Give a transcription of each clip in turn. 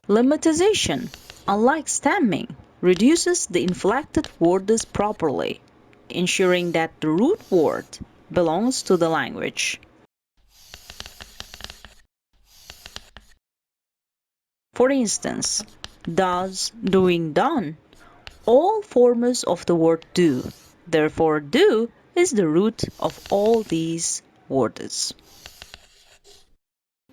Lemmatization, unlike stemming, reduces the inflected words properly, ensuring that the root word belongs to the language. For instance, does, doing, done, all forms of the word do. Therefore, do is the root of all these words.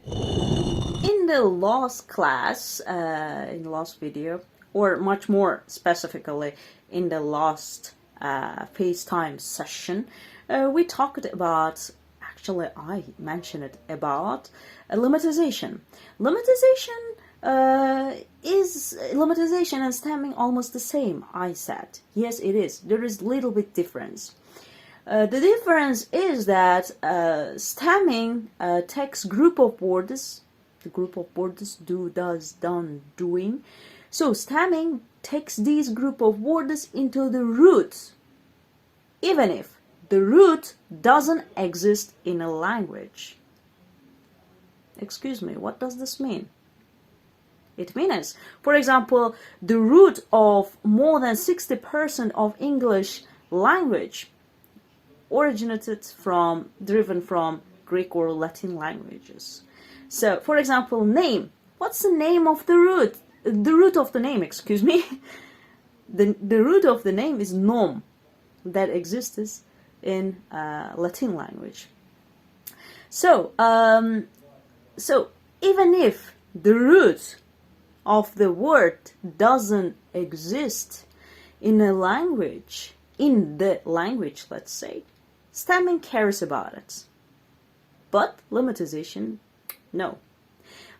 In the last class, in the last video, or much more specifically in the last FaceTime session, we talked about, actually I mentioned it about lemmatization. Lemmatization and stemming almost the same, I said. Yes, it is. There is little bit difference. The difference is that stemming takes group of words, the group of words do, does, done, doing. So stemming takes these group of words into the root, even if the root doesn't exist in a language. Excuse me, what does this mean? It means, for example, the root of more than 60% of English language driven from Greek or Latin languages. So, for example, name. What's the name of the root? The root of the name, excuse me. The root of the name is nom, that exists in Latin language. So, even if the root of the word doesn't exist in the language, let's say, stemming cares about it. But lemmatization, no.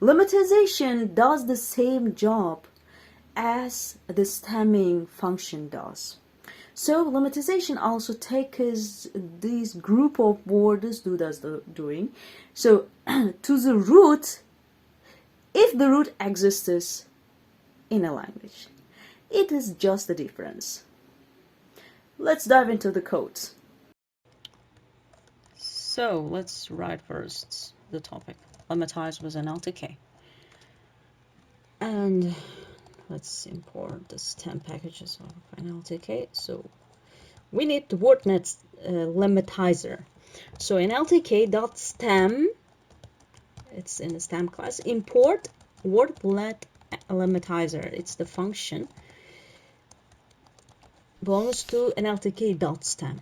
Lemmatization does the same job as the stemming function does. So lemmatization also takes these group of words, do, does, doing, so to the root, if the root exists in a language. It is just the difference. Let's dive into the code. So let's write first the topic. Lemmatize with Nltk. And let's import the stem packages of Nltk. So we need the WordNet lemmatizer. So nltk.stem, it's in the stem class, import wordlet lemmatizer. It's the function belongs to nltk.stem.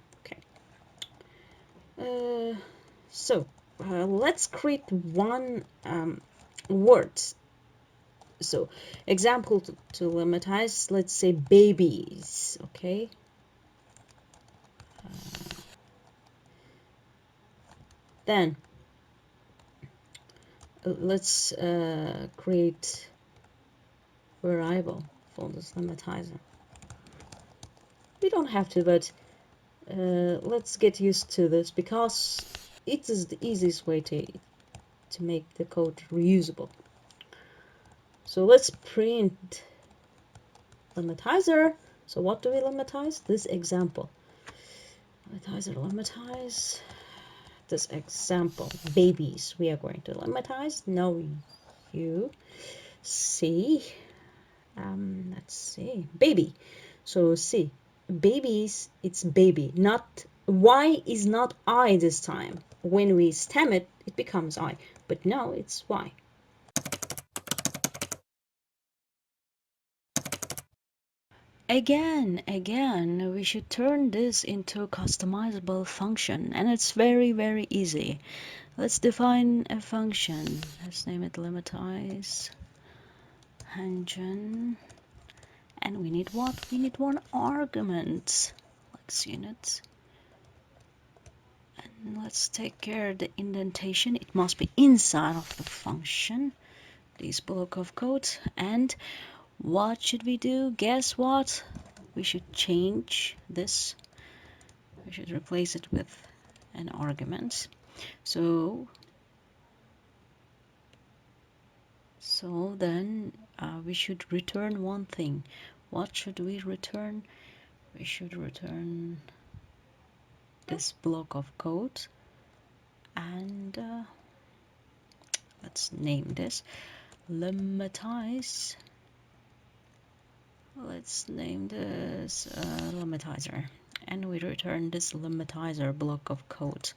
So let's create one word. So example to lemmatize, let's say babies, okay? Then let's create variable for this lemmatizer. We don't have to, but let's get used to this because it is the easiest way to make the code reusable. So let's print lemmatizer. So what do we lemmatize? This example. Lemmatize this example. Babies. We are going to lemmatize. Now you see. Let's see. Baby. So see. Babies, it's baby. Not Y is not I this time. When we stem it, it becomes I. But now it's Y. Again, we should turn this into a customizable function, and it's very, very easy. Let's define a function. Let's name it lemmatize engine, and we need what? We need one argument. Let's unit, and let's take care of the indentation. It must be inside of the function, this block of code. And what should we do? Guess what? We should change this. We should replace it with an argument. So then we should return one thing. What should we return? We should return this block of code, and let's name this Lemmatize. Let's name this Lemmatizer, and we return this Lemmatizer block of code.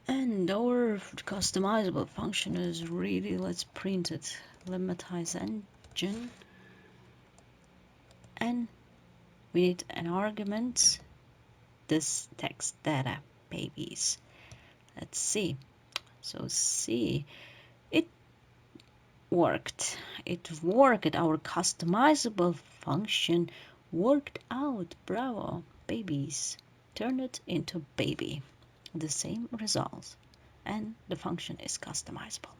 And our customizable function is really, let's print it, Lemmatize engine, and we need an argument, this text data babies. Let's see. So see, it worked. It worked. Our customizable function worked out. Bravo, babies. Turn it into baby. The same result. And the function is customizable.